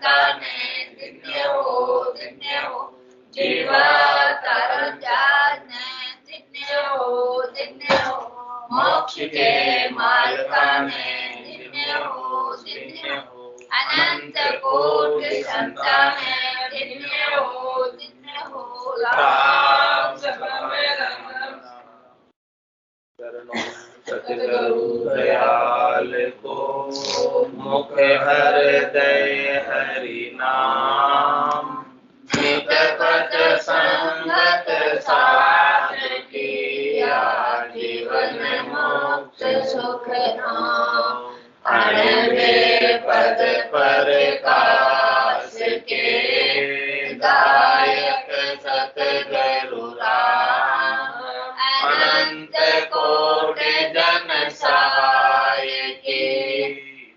काने दिन्य हो जीवा तरल जाने दिन्य हो मोक्ष के मार्गाने दिन्य हो अनंत कोटि संताने दिन्य हो राम सतगुरु दयाल को मुख हृदय हरि नाम नित पथ संगत साथ किया जीवन मोक्ष सुख नाम अणवे पद पर काश के दायक सतगुरु राम अनंत कोटि जन सहाय की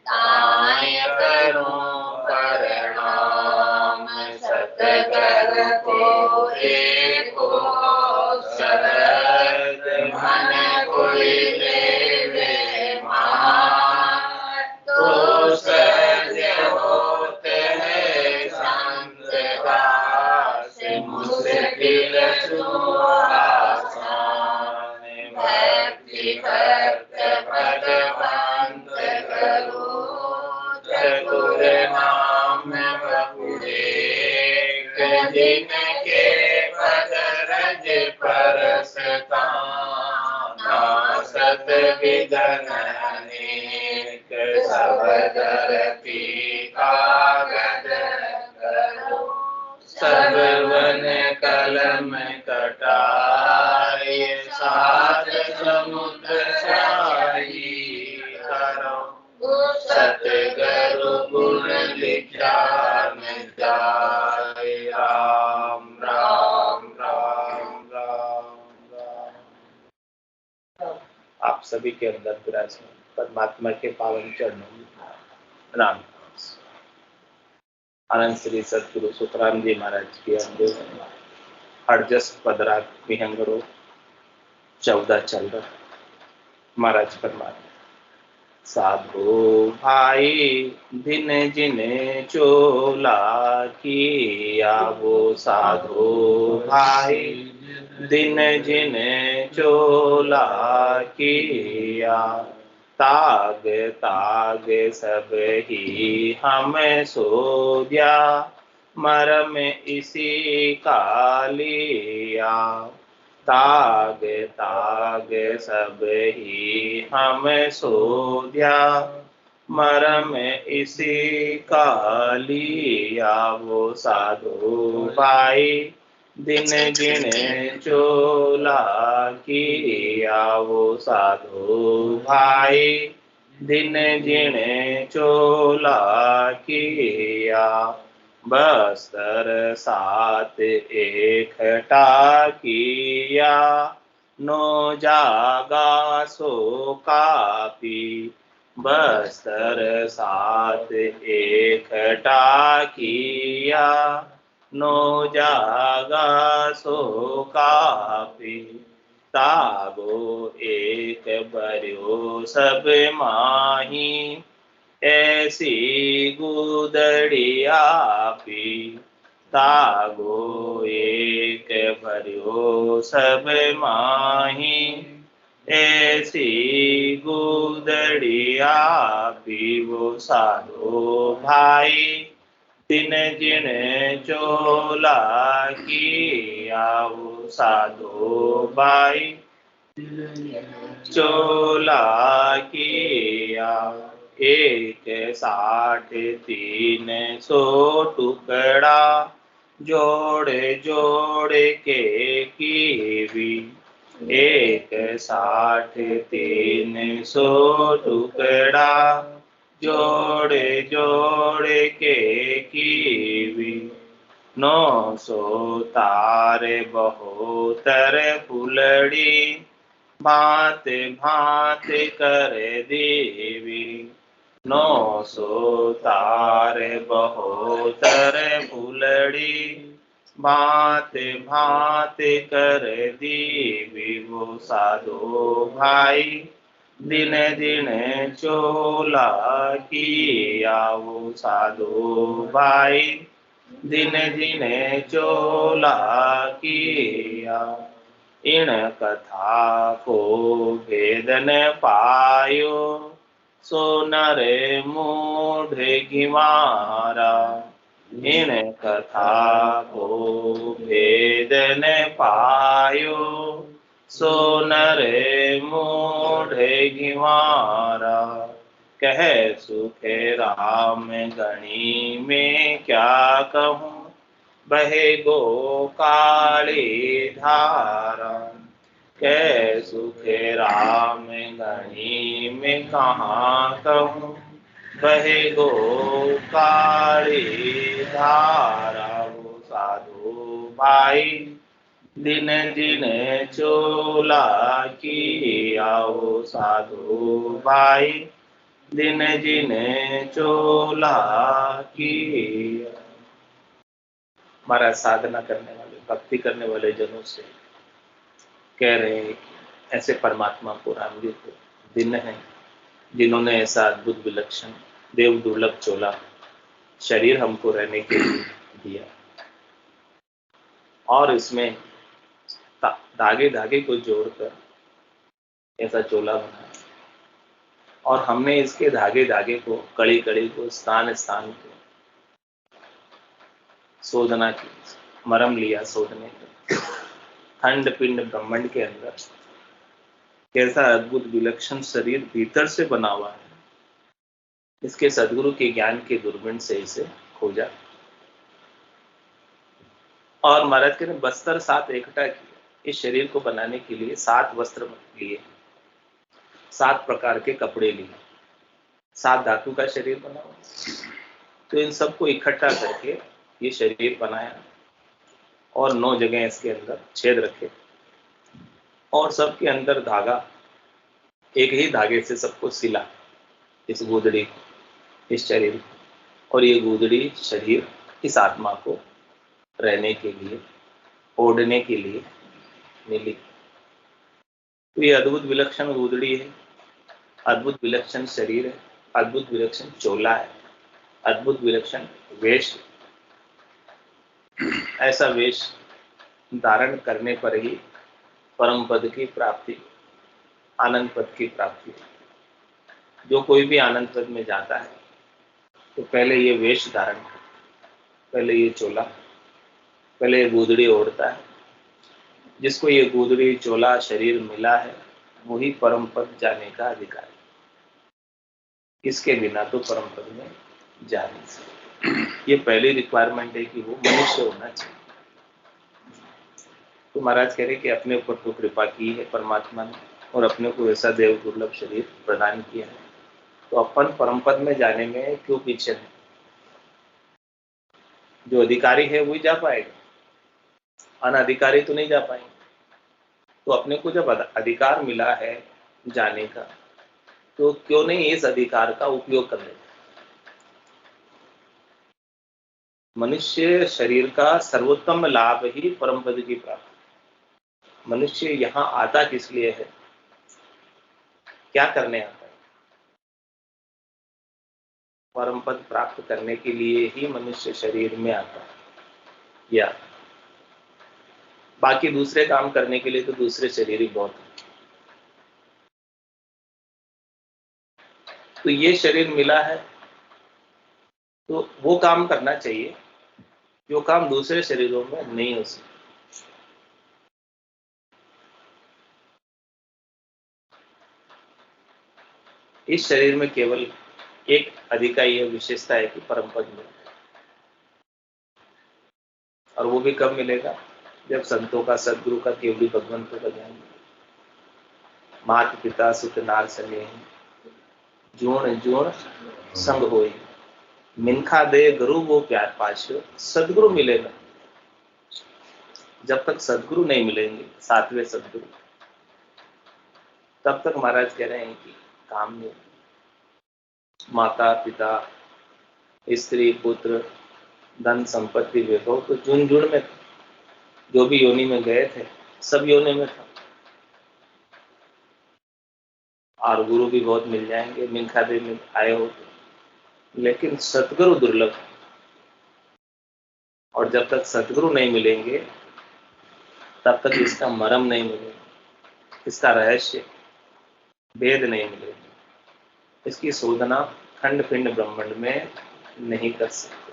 ताय करूं प्रणाम सतगुरु को एको शरद मन कोई लेवे मान तो सत्य होते हैं संत दास मुश्किल भक्ति भक्त भगवंत करो चतुर नाम बहुरे जिनके पद रज परसता नासत विधन अनेक सब धरती कागज करो सब वन कलम कटाए सात समुद्र शाही करो सतगुरु गुण विज्ञान जाय राम राम राम राम राम। आप सभी के अंदर विराजमान परमात्मा के पावन चरणों में प्रणाम। आनंद श्री सतगुरु सुखराम जी महाराज की हरजस पदराग विहंगरो 14 चल रहा। महाराज फरमाते साधु भाई दिन जिने चोला किया वो साधु भाई दिन जिने चोला किया ताग ताग सब ही हमें सोध्या मरम इसी का लिया ताग ताग सब ही हमें सोध्या मरम इसी का लिया वो साधु भाई दिन गिने चोला किया वो साधु भाई दिन गिने चोला किया बस्तर सात एकटा किया नो जागा सो कापी बस्तर सात एकटा किया नो जागा सो कापी तागो एक बर्यो सब माही ऐसी गुदड़िया पी तागो एक भर्यो सब माही ऐसी गुदड़िया पी वो साधो भाई दिन जिन चोला किया वो साधो भाई चोला किया 163 टुकड़ा जोड़े जोड़े के कीवी 163 टुकड़ा जोड़े जोड़े के कीवी 900 तारे बहुतर फुलड़ी भांत भांत कर देवी 900 तारे बहुतर फुलड़ी भांत भांत कर देवी वो साधो भाई दिन दिन चोला किया वो साधु भाई, दिन दिन चोला किया। इन कथा को भेद न पायो, सो नरे मूढ़े घिमारा। इन कथा को भेद न पायो, सो नरे मूढ़े घिमारा। कह सुखे राम गणी में क्या कहूँ, बहे गो काली धारा। कह सुखे राम गणी में कहाँ कहूँ, बहे गो काली धारा। वो साधु भाई दिन दिन चोला किया, वो साधु भाई दिन दिन चोला किया। हमारा साधना करने वाले, भक्ति करने वाले जनों से कह रहे हैं कि ऐसे परमात्मा को रामजी को दिन है जिन्होंने ऐसा अद्भुत विलक्षण देव दुर्लभ चोला शरीर हमको रहने के लिए दिया, और इसमें धागे धागे को जोड़कर ऐसा चोला बनाया, और हमने इसके धागे धागे को, कड़ी कड़ी को, स्थान स्थान को शोधना की, मरम लिया शोधने को। खंड पिंड ब्रह्मांड के अंदर कैसा अद्भुत विलक्षण शरीर भीतर से बना हुआ है, इसके सदगुरु के ज्ञान के दूरबीन से इसे खोजा, और महाराज के ने बस्तर 7 इकट्ठा किया। इस शरीर को बनाने के लिए 7 वस्त्र लिए, 7 प्रकार के कपड़े लिए, 7 धातु का शरीर बना हुआ। तो इन सबको इकट्ठा करके ये शरीर बनाया, और 9 जगह इसके अंदर छेद रखे, और सबके अंदर धागा, एक ही धागे से सबको सिला, इस गोदड़ी को, इस शरीर को। और ये गोदड़ी शरीर इस आत्मा को रहने के लिए, ओढ़ने के लिए मिली। तो ये अद्भुत विलक्षण गोदड़ी है, अद्भुत विलक्षण शरीर है, अद्भुत विलक्षण चोला है, अद्भुत विलक्षण वेश। ऐसा वेश धारण करने पर ही परम पद की प्राप्ति, आनंद पद की प्राप्ति। जो कोई भी आनंद पद में जाता है तो पहले ये वेश धारण करता है, पहले ये चोला, पहले ये गोदड़ी ओढ़ता है। जिसको ये गोदड़ी चोला शरीर मिला है वही परम पद जाने का अधिकारी। इसके बिना तो परम पद में जा नहीं सकते। ये पहली रिक्वायरमेंट है कि वो मनुष्य होना चाहिए। तो महाराज कह रहे कि अपने ऊपर तो कृपा की है परमात्मा ने, और अपने को ऐसा देव दुर्लभ शरीर प्रदान किया है, तो अपन परम पद में जाने में क्यों पीछे है। जो अधिकारी है वही जा पाएगा, अनधिकारी तो नहीं जा पाएंगे। तो अपने को जब अधिकार मिला है जाने का, तो क्यों नहीं इस अधिकार का उपयोग कर ले। मनुष्य शरीर का सर्वोत्तम लाभ ही परम पद की प्राप्ति। मनुष्य यहाँ आता किस लिए है, क्या करने आता है? परम पद प्राप्त करने के लिए ही मनुष्य शरीर में आता है, या बाकी दूसरे काम करने के लिए तो दूसरे शरीर ही बहुत है। तो ये शरीर मिला है तो वो काम करना चाहिए जो काम दूसरे शरीरों में नहीं हो सकता। इस शरीर में केवल एक अधिकारी यह विशेषता है कि परम पद मिले, और वो भी कब मिलेगा, जब संतों का, सदगुरु का, केवली भगवंतों का ज्ञान। मात पिता सुत नार सने जोड़ जोड़ संग होई, मिनखा दे गुरु वो प्यार पाशो, सदगुरु मिलेगा। जब तक सदगुरु नहीं मिलेंगे, 7वें सदगुरु, तब तक महाराज कह रहे हैं कि काम नहीं। माता पिता, स्त्री पुत्र, धन संपत्ति, वैभव तो जुन जुन में, जो भी योनि में गए थे सब योनि में था। और गुरु भी बहुत मिल जाएंगे, मिनखा भी मिल आए हो, लेकिन सतगुरु दुर्लभ है। और जब तक सतगुरु नहीं मिलेंगे तब तक इसका मर्म नहीं मिलेगा, इसका रहस्य भेद नहीं मिलेगा, इसकी शोधना खंड पिंड ब्रह्मांड में नहीं कर सकते।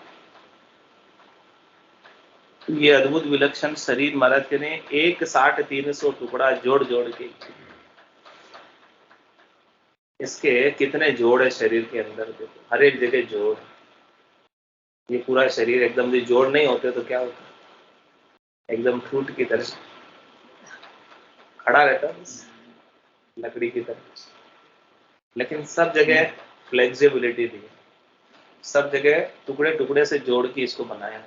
ये अद्भुत विलक्षण शरीर महाराज ने 1/300 टुकड़ा जोड़ जोड़ के, इसके कितने जोड़ है शरीर के अंदर, देखो हर एक जगह जोड़। ये पूरा शरीर एकदम से जोड़ नहीं होते तो क्या होता, एकदम ठूट की तरह खड़ा रहता है लकड़ी की तरह। लेकिन सब जगह फ्लेक्सिबिलिटी दी, सब जगह टुकड़े टुकड़े से जोड़ के इसको बनाया,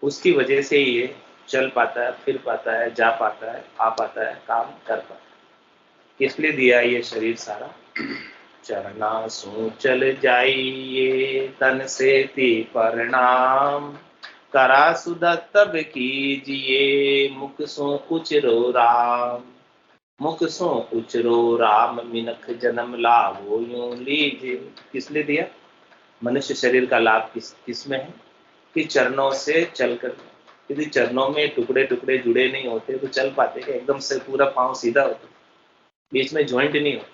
उसकी वजह से ये चल पाता है, फिर पाता है, जा पाता है, आ पाता है, काम कर पाता है। इसलिए दिया ये शरीर सारा। चरना सो चल जाइए तन से ती प्रणाम, करा सुधा तब कीजिए मुख सो उचरो राम, मुख सो उचरो राम मिनख जन्म लाभो यूं लीजिए। किस लिए दिया? मनुष्य शरीर का लाभ किसमें है कि चरणों से चलकर, यदि चरणों में टुकड़े टुकड़े जुड़े नहीं होते तो चल पाते कि एकदम से पूरा पांव सीधा होता, बीच में ज्वाइंट नहीं होता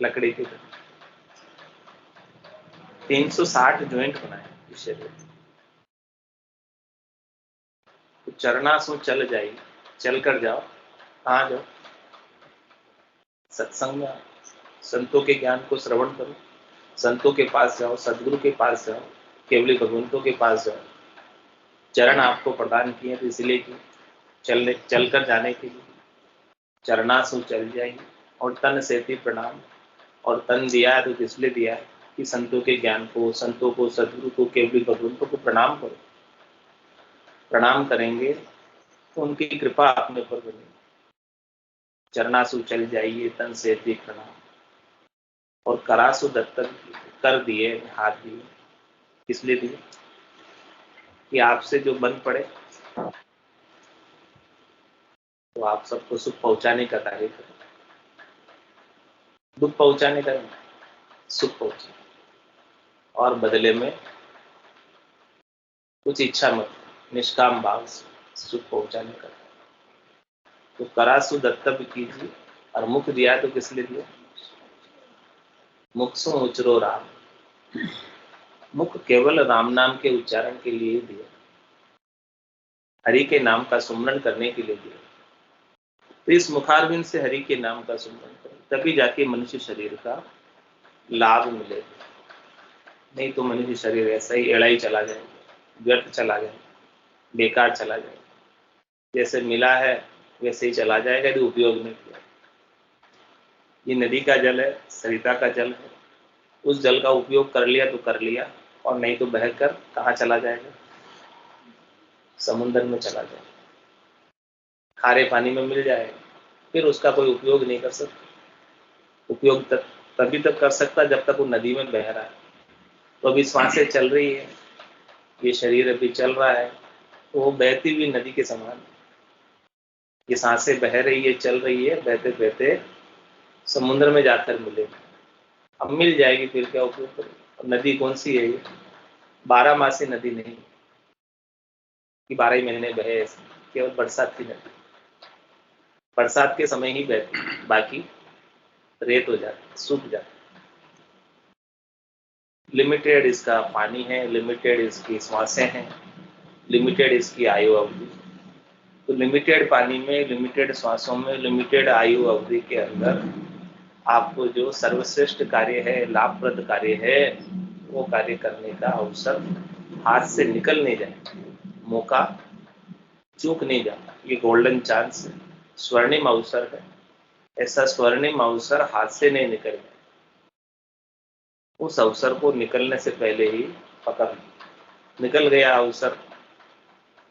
लकड़ी की तरह। 360 ज्वाइंट बनाए इस शरीर। तो चरणासु चल जाइए, चल कर जाओ। कहाँ जाओ? सत्संग में, संतों के ज्ञान को श्रवण करो, संतों के पास जाओ, सदगुरु के पास जाओ, केवली भगवंतों के पास जाओ। चरण आपको प्रदान किए तो इसलिए कि चलकर जाने के लिए। चरणासु चल जाइए और तन से भी प्रणाम। और तन दिया है तो किस लिए दिया है कि संतों के ज्ञान को, संतों को, सदगुरु को, केवली भगवंतों को प्रणाम करो। प्रणाम करेंगे तो उनकी कृपा अपने ऊपर बनेगी। चरणासु चल जाइए तन से भी प्रणाम, और करासु दत्तक कर दिए, हाथ दिए। किस लिए दिए कि आपसे जो बन पड़े तो आप सबको सुख पहुंचाने का कार्य करें, दुख पहुंचाने का नहीं, सुख पहुंचाने, और बदले में कुछ इच्छा मत, निष्काम भाव से सुख पहुंचाने का। तो करासु दत्तव्य कीजिए। और मुख दिया तो किस लिए दिया? मुख सो उचरो राम, मुख केवल राम नाम के उच्चारण के लिए दिया, हरि के नाम का सुमरण करने के लिए दिया। तो इस मुखारविंद से हरि के नाम का सुमरण करें, तभी जाके मनुष्य शरीर का लाभ मिलेगा। नहीं तो मनुष्य शरीर ऐसा ही एड़ा ही चला जाएगा, व्यर्थ चला जाएगा, बेकार चला जाएगा। जैसे मिला है वैसे ही चला जाएगा यदि उपयोग नहीं किया। ये नदी का जल है, सरिता का जल है, उस जल का उपयोग कर लिया तो कर लिया, और नहीं तो बहकर कहाँ चला जाएगा? समुद्र में चला जाएगा, खारे पानी में मिल जाएगा, फिर उसका कोई उपयोग नहीं कर सकता। उपयोग तभी तक कर सकता जब तक वो नदी में बह रहा है। तो अभी सांसें चल रही है, ये शरीर अभी चल रहा है, तो वो बहती हुई नदी के समान। ये सांसें बह रही है, चल रही है, बहते बहते समुद्र में जाकर मिलेगी। अब मिल जाएगी फिर क्या उपयोग करेगी? नदी कौन सी है ये? 12 मासी नदी नहीं कि 12 ही महीने बहे, केवल बरसात की नदी। बरसात के समय ही बहती, बाकी रेत हो जाती, सूख जाती। लिमिटेड इसका पानी है, लिमिटेड इसकी श्वासें हैं, लिमिटेड इसकी आयु अवधि। तो लिमिटेड पानी में, लिमिटेड श्वासों में, लिमिटेड आयु अवधि के अंदर आपको जो सर्वश्रेष्ठ कार्य है, लाभप्रद कार्य है, वो कार्य करने का अवसर हाथ से निकल नहीं जाए, मौका चूक नहीं जाता। ये गोल्डन चांस है, स्वर्णिम अवसर है। ऐसा स्वर्णिम अवसर हाथ से नहीं निकल जाए, उस अवसर को निकलने से पहले ही पकड़ निकल गया अवसर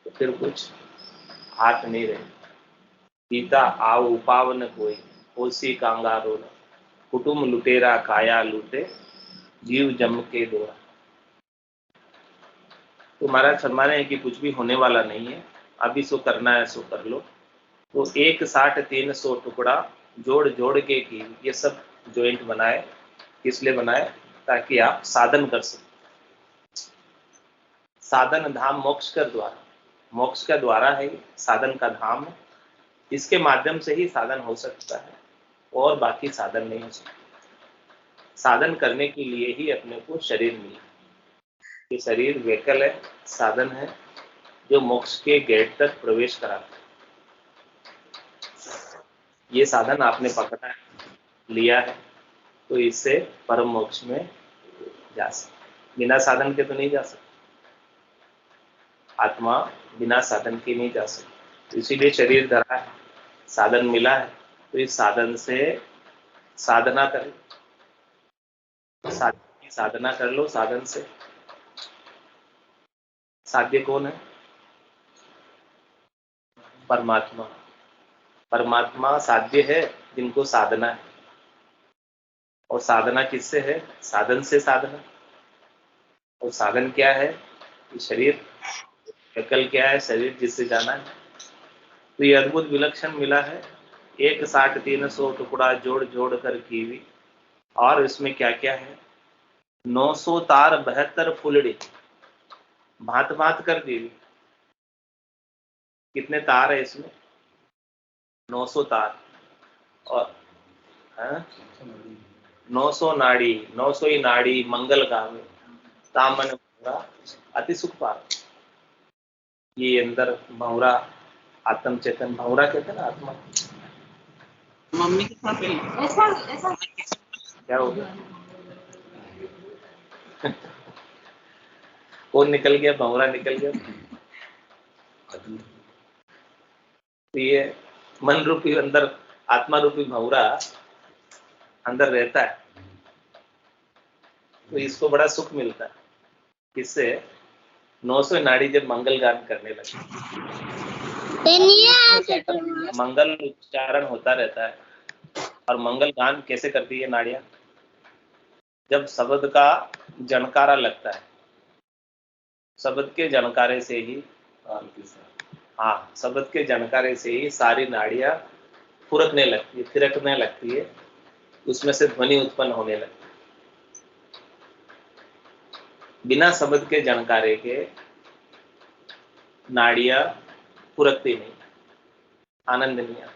तो फिर कुछ हाथ नहीं रहे। पीता आव पावन कोई, ओसी कांगारो न, कुटुम लुटेरा काया लूटे, जीव जम के डोरा। तो महाराज फरमाने हैं कि कुछ भी होने वाला नहीं है, अभी सो करना है सो कर लो। तो 1/300 टुकड़ा जोड़ जोड़ के की, ये सब जॉइंट बनाए, किस लिए बनाए? ताकि आप साधन कर सकें। साधन धाम मोक्ष का द्वार, मोक्ष का द्वारा है, साधन का धाम है। इसके माध्यम से ही साधन हो सकता है और बाकी साधन नहीं हो सकता। साधन करने के लिए ही अपने को शरीर मिला। ये शरीर व्हीकल है, साधन है, जो मोक्ष के गेट तक प्रवेश कराता है। ये साधन आपने पकड़ा है, लिया है, तो इससे परम मोक्ष में जा सकते। बिना साधन के तो नहीं जा सकते। आत्मा बिना साधन के नहीं जा सकती। इसीलिए शरीर धरा है, साधन मिला है, तो इस साधन से साधना करें। साधना कर लो साधन से। साध्य कौन है? परमात्मा। परमात्मा साध्य है जिनको साधना है। और साधना किससे है? साधन से साधना। और साधन क्या है? शरीर। विकल्प क्या है? शरीर जिससे जाना है। तो ये अद्भुत विलक्षण मिला है, 1/60-300 टुकड़ा जोड़ जोड़ कर की हुई। और इसमें क्या क्या है? 900 तार 72 फुलड़ी, भांत भांत कर दी हुई। कितने तार है इसमें? 900 तार। और 900 नाड़ी, 900 ही नाड़ी मंगल गावे, तामन भौरा अति सुख पार। ये अंदर भौरा, आत्म चेतन भौरा कहते हैं ना, आत्मा। मम्मी के साथ ऐसा ऐसा क्या हो गया? कौन निकल गया? भौरा निकल गया। तो ये मन रूपी अंदर, आत्मा रूपी भौरा अंदर रहता है, तो इसको बड़ा सुख मिलता है। किससे? 900 नाड़ी जब मंगल गान करने लगे, मंगल उच्चारण होता रहता है। और मंगल गान कैसे करती है नाड़ियां? जब शब्द का जनकारा लगता है, शब्द के जनकारे से ही, हाँ, शब्द के जनकारे से ही सारी नाड़ियां फुरकने लगती है, थिरकने लगती है, उसमें से ध्वनि उत्पन्न होने लगती है। बिना शब्द के जनकारे के नाड़ियां फुरकती नहीं, आनंद नहीं आता।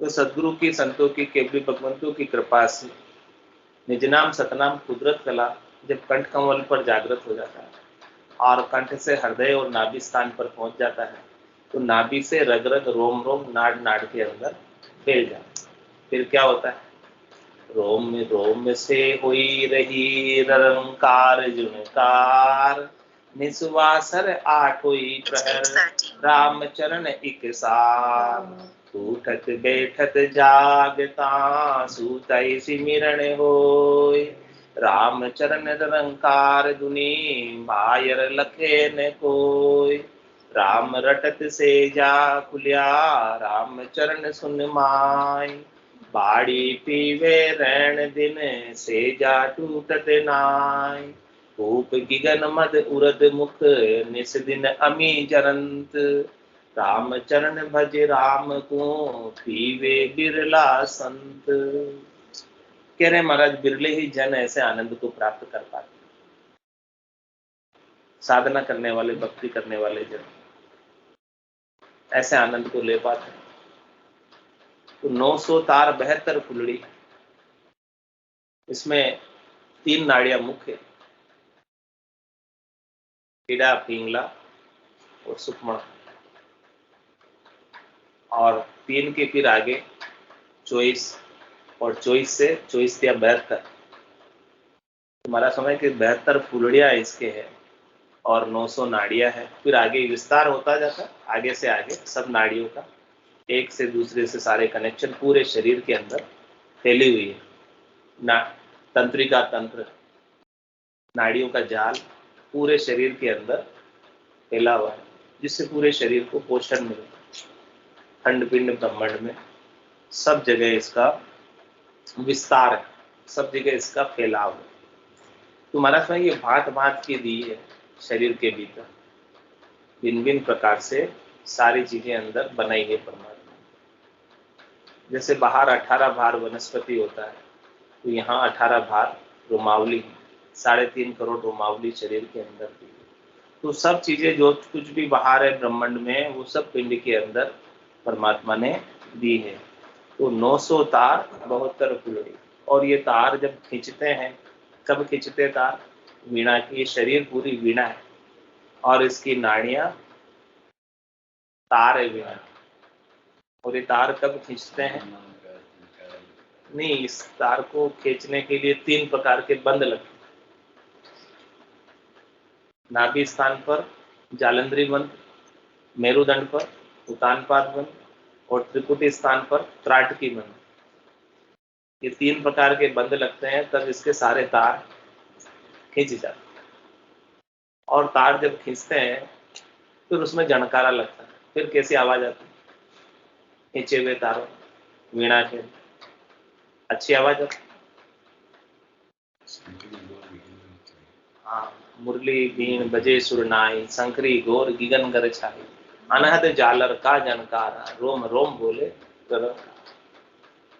तो सदगुरु की, संतों की, केवली भगवंतों की कृपा से निज नाम सतनाम कुदरत कला जब कंठ कमल पर जागृत हो जाता है और कंठ से हृदय और नाभि स्थान पर पहुंच जाता है, तो नाभि से रग रग रोम रोम नाड़ नाड़ के अंदर फैल जाता है। फिर क्या होता है? रोम रोम से हुई रही रंकार जुनकार, निस्वासर आठोई प्रहर राम चरण इक सार। उठत बैठत जागता सूतई सिमिरण होय, राम चरण रंकार दुनी बायर लखे न कोय। राम रटत से जा खुलिया राम चरण सुन माय, बाड़ी पीवे रैन दिन से जा टूटत नाय। भूप गिगन मद उरद मुख निस दिन अमी जरंत, राम चरण भज राम को पीवे बिरला संत। कह रहे महाराज, बिरले ही जन ऐसे आनंद को प्राप्त कर पाते, साधना करने वाले, भक्ति करने वाले जन ऐसे आनंद को ले पाते। तो 900 तार 72 फुलड़ी, इसमें 3 नाड़ियां मुख्य, पीड़ा, पिंगला और सुक्ष्म। और 3 के फिर आगे 24, और 24 से 24 या 72, तुम्हारा समय कि 72 फुलड़ियां इसके है और 900 नाड़ियां है। फिर आगे विस्तार होता जाता है, आगे से आगे सब नाड़ियों का एक से दूसरे से सारे कनेक्शन पूरे शरीर के अंदर फैली हुई है। तंत्रिका तंत्र, नाड़ियों का जाल पूरे शरीर के अंदर फैला हुआ है, जिससे पूरे शरीर को पोषण मिलता है। खंड पिंड ब्रह्मांड में सब जगह इसका विस्तार है, सब जगह इसका फैलाव है। तुम्हारा समय ये भांत भांत की दी है शरीर के भीतर, भिन्न भिन्न प्रकार से सारी चीजें अंदर बनाई है परमात्मा। जैसे बाहर 18 भार वनस्पति होता है, तो यहाँ 18 भार रोमावली, 3.5 करोड़ रोमावली शरीर के अंदर भी है। तो सब चीजें जो कुछ भी बाहर है ब्रह्मांड में, वो सब पिंड के अंदर परमात्मा ने दी है। तो 900 तार 72 फुलड़ी। और ये तार जब खींचते हैं, कब खींचते तार? वीणा की, ये शरीर पूरी वीणा है और इसकी नाड़ियां तार है वीणा। और ये तार कब खींचते हैं? नहीं, इस तार को खींचने के लिए 3 प्रकार के बंद लगते हैं। नाभि स्थान पर जालंधरी बंद, मेरुदंड पर उतानपाद बंद और त्रिपुटी स्थान पर त्राटकी बंद। ये 3 प्रकार के बंद लगते हैं, तब इसके सारे तार खींच जाते हैं। और तार जब खींचते हैं फिर उसमें झनकारा लगता है। फिर कैसी आवाज आती है? खींचे हुए तारों, वीणा के अच्छी आवाज आती है। हाँ, मुरली बीन बजे सुरनाई, शंकरी घोर गिगन गर छाई, अनहद जालर का जनकारा, रोम रोम बोले ररंकार।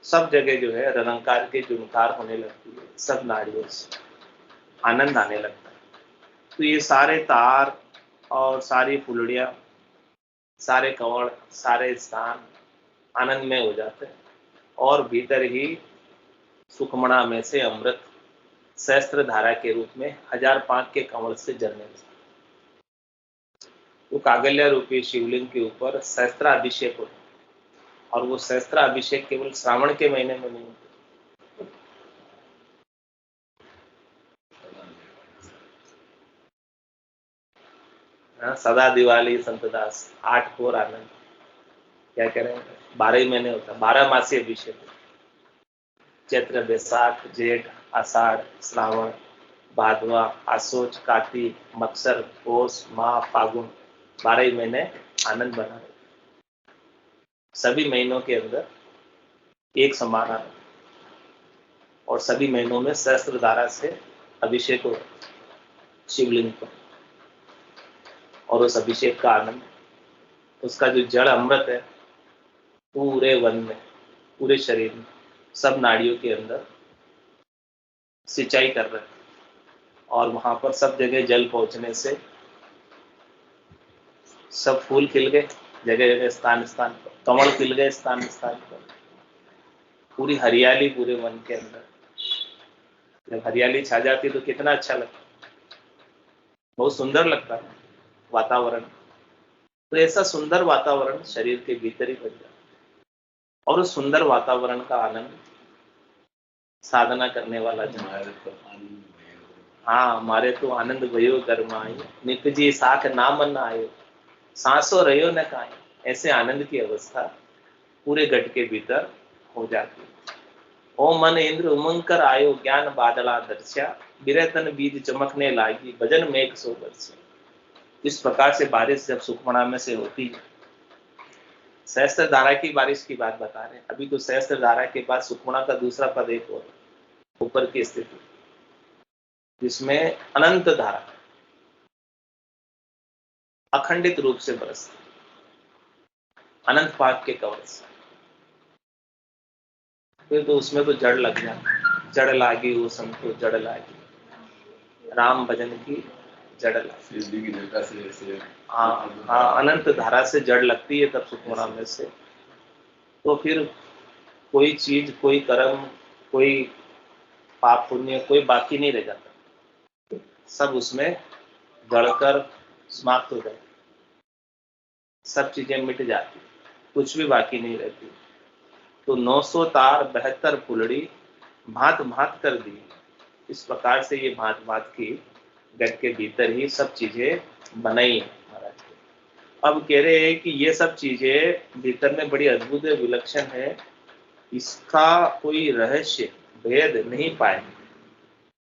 सब जगह जो है ररंकार के जुनकार होने लगती है, सब नाड़ियों से आनंद आने लगता है। तो ये सारे तार और सारी फुलड़ियां, सारे कवड़, सारे स्थान आनंद में हो जाते हैं। और भीतर ही सुखमणा में से अमृत सहस्त्र धारा के रूप में 1005 के कमल से झरने लगता है। तो कागल्या रूपी शिवलिंग के ऊपर सहस्त्राभिषेक होता है। और वो सहस्त्राभिषेक केवल श्रावण के महीने में नहीं होता, सदा दिवाली संतदास 8 कोर आनंद, क्या कह रहे हैं, 12 ही महीने होता है, 12 मासी अभिषेक। चैत्र, बैसाख, जेठ, आषाढ़, श्रावण, भादवा, आसोज, कार्तिक, मत्सर, पौष, माह, फागुन, 12 ही महीने आनंद बना रहे। सभी महीनों के अंदर एक समान आनंद, और सभी महीनों में सहस्त्र धारा से अभिषेक हो शिवलिंग पर। और उस अभिषेक का आनंद, उसका जो जड़ अमृत है, पूरे वन में, पूरे शरीर में, सब नाड़ियों के अंदर सिंचाई कर रहे हैं। और वहां पर सब जगह जल पहुंचने से सब फूल खिल गए जगह जगह, स्थान स्थान पर कमल खिल गए, स्थान स्थान पर पूरी हरियाली पूरे वन के अंदर। जब हरियाली छा जाती है तो कितना अच्छा लगता है, बहुत सुंदर लगता है वातावरण। तो ऐसा सुंदर वातावरण शरीर के भीतर ही बन जाता है। और उस सुंदर वातावरण का आनंद साधना करने वाला जन, हाँ, हमारे तो आनंद भयो गरमाई, नित जी साथ नाम न आयो, सांसों रहो न काई। ऐसे आनंद की अवस्था पूरे घट के भीतर हो जाती है। ओ मन इंद्र उमंग कर आयो, ज्ञान बादला दर्शा, बिरतन बीज चमकने लागी, भजन मेघ सो बरसा। इस प्रकार से बारिश जब सुखमणा में से होती है, सहस्त्र धारा की बारिश की बात बता रहे हैं। अभी तो सहस्त्र धारा के बाद सुखमणा का दूसरा पद एक और ऊपर की स्थिति, जिसमें अनंत धारा अखंडित रूप से बरसती, अनंत पाक के कवच से। फिर तो उसमें तो जड़ लग जाए, जड़ लागी वो संतो जड़ लागी, राम भजन की जड़ लागी। हाँ हाँ, अनंत धारा से जड़ लगती है तब सुखमणा में से। तो फिर कोई चीज, कोई कर्म, कोई पाप पुण्य, कोई बाकी नहीं रह जाता, सब उसमें गढ़कर समाप्त हो जाए, सब चीजें मिट जाती, कुछ भी बाकी नहीं रहती। तो 900 तार 72 फुलड़ी भांत भांत कर दी। इस प्रकार से ये भांत भांत की गट के भीतर ही सब चीजें बनाई है महाराज। अब कह रहे हैं कि ये सब चीजें भीतर में बड़ी अद्भुत है, विलक्षण है, इसका कोई रहस्य भेद नहीं पाए।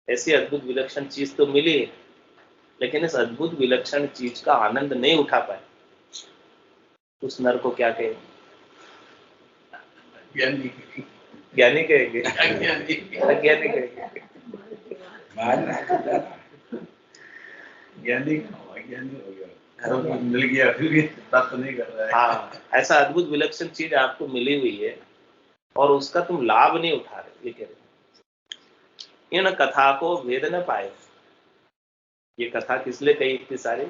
ऐसी अद्भुत विलक्षण चीज तो मिली, लेकिन इस अद्भुत विलक्षण चीज का आनंद नहीं उठा पाए। उस नर को क्या कहेंगे? ज्ञानी कहेंगे, अज्ञानी कहेंगे। मिल गया फिर भी प्राप्त नहीं कर रहा है। हाँ, ऐसा अद्भुत विलक्षण चीज आपको मिली हुई है, और उसका तुम लाभ नहीं उठा रहे, ये कह रहे। इन कथा को भेद न पाए। ये कथा किस लिए कही इतनी सारी?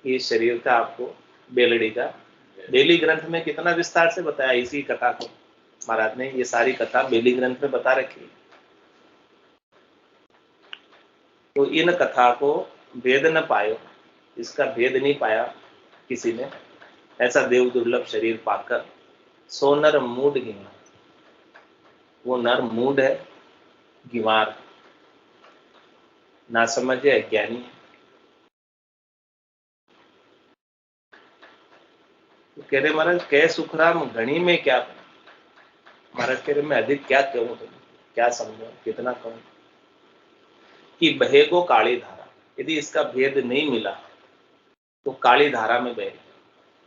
ये शरीर का आपको बेलड़ी का बेली ग्रंथ में कितना विस्तार से बताया इसी कथा को। महाराज ने ये सारी कथा बेली ग्रंथ में बता रखी है। तो इन कथा को भेद न पायो, इसका भेद नहीं पाया किसी ने, ऐसा देव दुर्लभ शरीर पाकर सो नर मूड गिंवार। वो नर मूड है, गिंवार, ना समझे, अज्ञानी है। तो कह रहे महाराज कह सुखराम घनी में क्या, महाराज कह रहे मैं अधिक क्या कहूं, तुम क्या समझो, कितना कहूं कि बहे को काली धारा। यदि इसका भेद नहीं मिला तो काली धारा में बहे।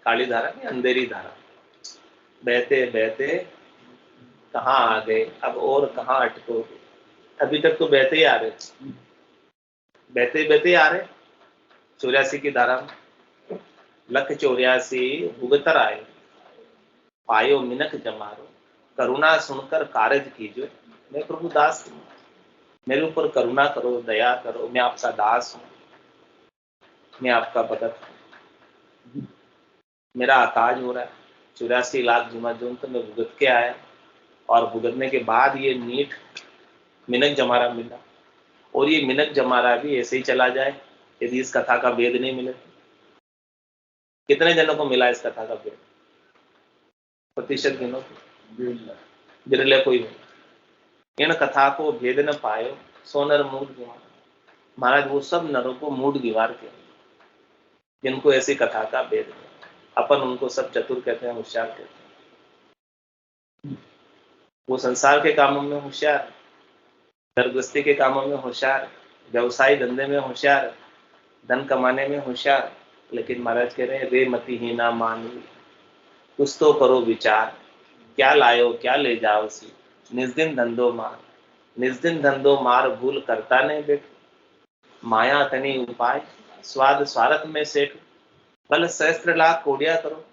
काली धारा में अंधेरी धारा, बहते बहते कहाँ आ गए, अब और कहाँ अटकोगे। अभी तक तो बहते ही आ रहे, बहते बहते आ रहे 84 की धारा में। लख 84 भुगतर आए, पायो मिनक जमारो, करुणा सुनकर कारज कीजो। मैं प्रभु दास हूं, मेरे ऊपर करुणा करो, दया करो, मैं आपका दास हूं, मैं आपका भगत हूं। मेरा आकाज हो रहा है, 84 लाख जुमा तो मैं भुगत के आया, और भुगतने के बाद ये मीठ मिनक जमारा मिला, और ये मिनक जमारा भी ऐसे ही चला जाए यदि इस कथा का भेद नहीं मिले। कितने जनों को मिला इस कथा का भेद? प्रतिशत गिनो, बिरले कोई नहीं। इन कथा को भेद न पायो सो नर मूड गिवार। महाराज वो सब नरों को मूड गिवार के जिनको ऐसी कथा का भेद नहीं। अपन उनको सब चतुर कहते हैं, होशियार कहते हैं। वो संसार के कामों में होशियार, दरगृहस्थी के कामों में होशियार, व्यवसाय धंधे में होशियार, धन कमाने में होशियार, लेकिन महाराज कह रहे हैं रे मति ही ना मानवी, कुछ तो करो विचार, क्या लायो क्या ले जाओ सी, निज दिन धंधो मार, निज दिन धंधो मार भूल करता नहीं बेट, माया तनी उपाय स्वाद स्वार्थ में सेठ, बल सहस्त्र लाख कोडिया करो,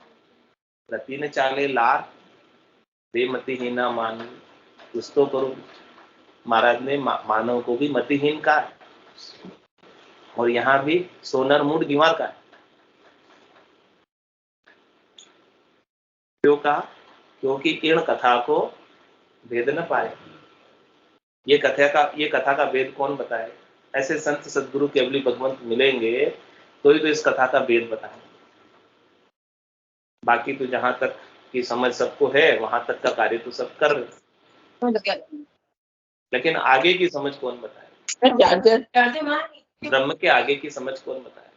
रति न चाले लार, रे मति ही ना मानवी, कुछ तो करो। महाराज ने मानव को भी मतिहीन कहा है, और यहाँ भी सोनर मूड गिवार का है। क्यों कहा? क्योंकि इन कथा को भेद न पाए। ये कथा का भेद कौन बताए? ऐसे संत सदगुरु केवली भगवंत मिलेंगे तो ही तो इस कथा का भेद बताएंगे। बाकी तो जहां तक की समझ सबको है वहां तक का कार्य तो सब कर रहे, लेकिन आगे की समझ कौन बताए? ब्रह्म के आगे की समझ कौन बताए?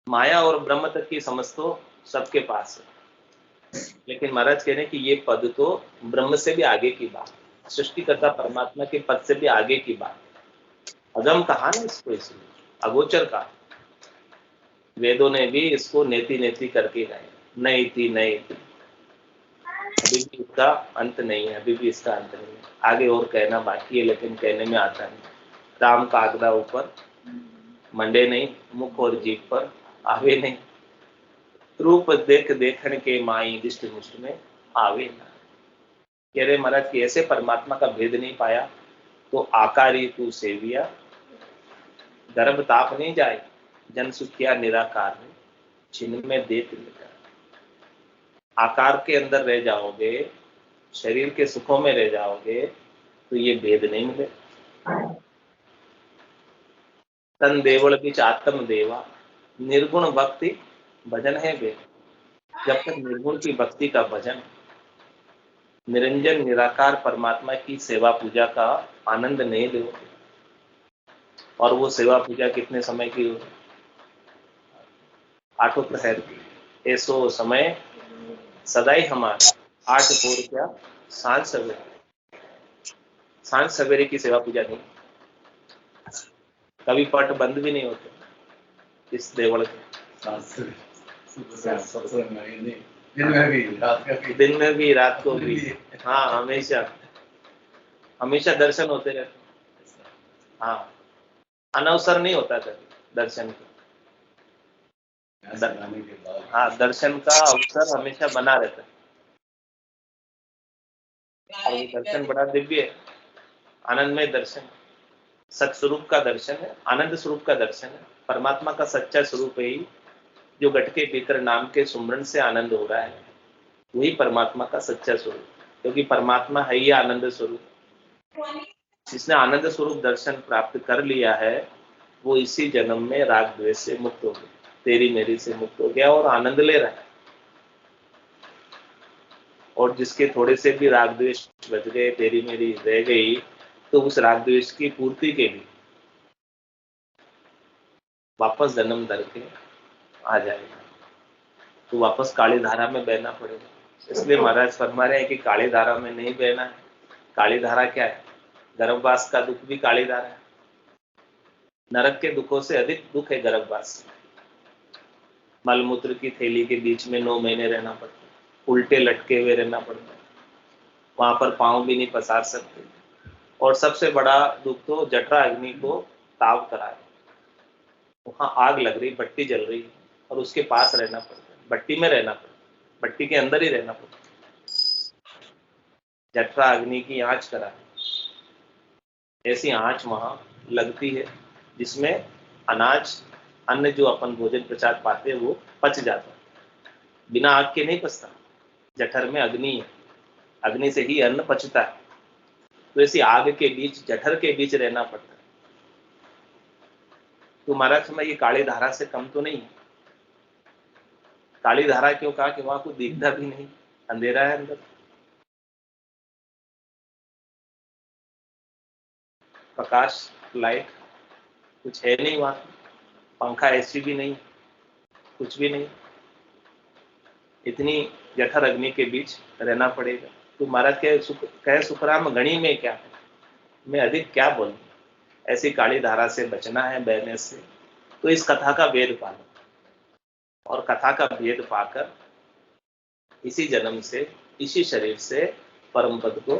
माया और ब्रह्म तक की समझ तो सबके पास है, लेकिन महाराज कह रहे हैं कि ये पद तो ब्रह्म से भी आगे की बात, सृष्टिकर्ता परमात्मा के पद से भी आगे की बात। अगम कहा ना इसको, इसलिए अगोचर का। वेदों ने भी इसको नेति नेति करके गए, नहीं थी नहीं थी, अभी भी इसका अंत नहीं है, अभी भी इसका अंत नहीं है। आगे और कहना बाकी है, लेकिन कहने में आता नहीं। राम का आगरा ऊपर मंडे नहीं, मुख और जीभ पर आवे नहीं, रूप देख देखन के माई दिष्ट मुष्ट में आवे ना। कह रहे महाराज कि ऐसे परमात्मा का भेद नहीं पाया तो आकारी तू सेविया, गर्भ ताप नहीं जाए, जन सुखिया निराकार में छिन्न में देख लेगा। आकार के अंदर रह जाओगे, शरीर के सुखों में रह जाओगे तो ये भेद नहीं मिले। तन देवल बीच आत्म देवा, निर्गुण भक्ति भजन है भेद। जब तक निर्गुण की भक्ति का भजन, निरंजन निराकार परमात्मा की सेवा पूजा का आनंद नहीं लोगे, और वो सेवा पूजा कितने समय की हो? आठों प्रहर की। ऐसो समय सदाई हमारा, 8 भोर क्या सांझ सवेरे, सांझ सवेरे की सेवा पूजा नहीं। कभी पट बंद भी नहीं होते इस देवल के। दिन में भी रात को भी, हाँ हमेशा हमेशा दर्शन होते रहते। हाँ, अनवसर नहीं होता कभी दर्शन का। हाँ, दर्शन का अवसर हमेशा बना रहता है। और वो दर्शन बड़ा दिव्य है, आनंदमय दर्शन, सत्स्वरूप का दर्शन है, आनंद स्वरूप का दर्शन है। परमात्मा का सच्चा स्वरूप है ही जो गटके पीकर नाम के सुमरन से आनंद हो रहा है, वही परमात्मा का सच्चा स्वरूप, क्योंकि परमात्मा है ही आनंद स्वरूप। जिसने आनंद स्वरूप दर्शन प्राप्त कर लिया है वो इसी जन्म में राग द्वेष से मुक्त हो गया, तेरी मेरी से मुक्त हो गया और आनंद ले रहा है। और जिसके थोड़े से भी राग द्वेष बच गए, तेरी मेरी रह गई, तो उस राग द्वेष की पूर्ति के लिए वापस जन्म धर के आ जाएगा, तो वापस काली धारा में बहना पड़ेगा। इसलिए महाराज फरमा रहे हैं कि काली धारा में नहीं बहना है। काली धारा क्या है? गर्भवास का दुख भी काली धारा है। नरक के दुखों से अधिक दुख है गर्भवास। मलमूत्र की थैली के बीच में 9 महीने रहना पड़ता है, उल्टे लटके हुए रहना पड़ता है, वहां पर पांव भी नहीं पसार सकते। और सबसे बड़ा दुख तो जठरा अग्नि को ताव करा है, वहां आग लग रही, भट्टी जल रही है और उसके पास रहना पड़ता है, भट्टी में रहना पड़ता है, भट्टी के अंदर ही रहना पड़ता है। जठरा अग्नि की आंच करा है, ऐसी आंच वहां लगती है जिसमें अनाज, अन्न जो अपन भोजन प्रसाद पाते हैं वो पच जाता है, बिना आग के नहीं पचता। जठर में अग्नि है, अग्नि से ही अन्न पचता है। तो ऐसी आग के बीच, जठर के बीच रहना पड़ता है। तो महाराज समय ये काली धारा से कम तो नहीं है। काली धारा क्यों कहा? कि वहां कुछ दिखता भी नहीं, अंधेरा है अंदर, प्रकाश लाइट कुछ है नहीं वहां, पंखा एसी भी नहीं, कुछ भी नहीं, इतनी जठर अग्नि के बीच रहना पड़ेगा। तो महाराज कहे सुखराम गणी में क्या है, मैं अधिक क्या बोलूं, ऐसी काली धारा से बचना है, बहने से। तो इस कथा का वेद पालो और कथा का भेद पाकर इसी जन्म से, इसी शरीर से परम पद को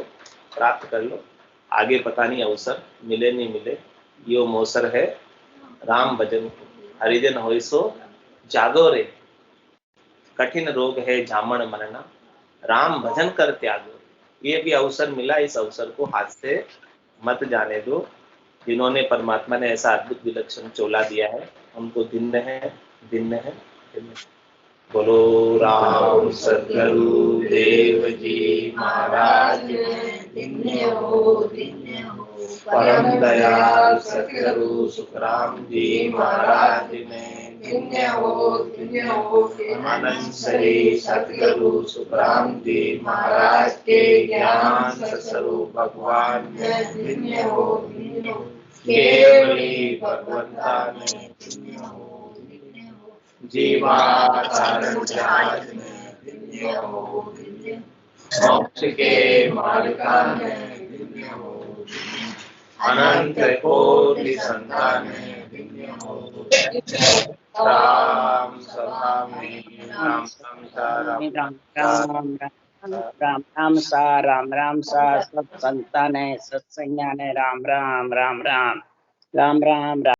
प्राप्त कर लो। आगे पता नहीं अवसर मिले नहीं मिले, यो मौसर है राम भजन हरिजन होय सो जागो रे, कठिन रोग है जामन मरना, राम भजन कर त्यागो। ये भी अवसर मिला, इस अवसर को हाथ से मत जाने दो। जिन्होंने परमात्मा ने ऐसा अद्भुत विलक्षण चोला दिया है उनको दिन है, दिन है, दिन है। बोलो राम सतगुरु देव जी महाराज, धन्य हो, धन्य हो। परम दयाल सतगुरु सुखराम जी महाराज ने, धन्य हो, धन्य हो। अनंत श्री सतगुरु सुखराम जी महाराज के ज्ञान स्वरूप भगवान ने, धन्य हो, धन्य हो। केवली भगवंता ने, धन्य हो, धन्य हो। जीवाचारण जहाज में, धन्य हो, धन्य हो। मोक्ष के मार्गा में, धन्य हो, अनंत कोटि संतान में, धन्य हो। राम सभा में, राम संसार राम सा सब संतान है, सत्संज्ञान है। राम राम राम राम राम राम राम।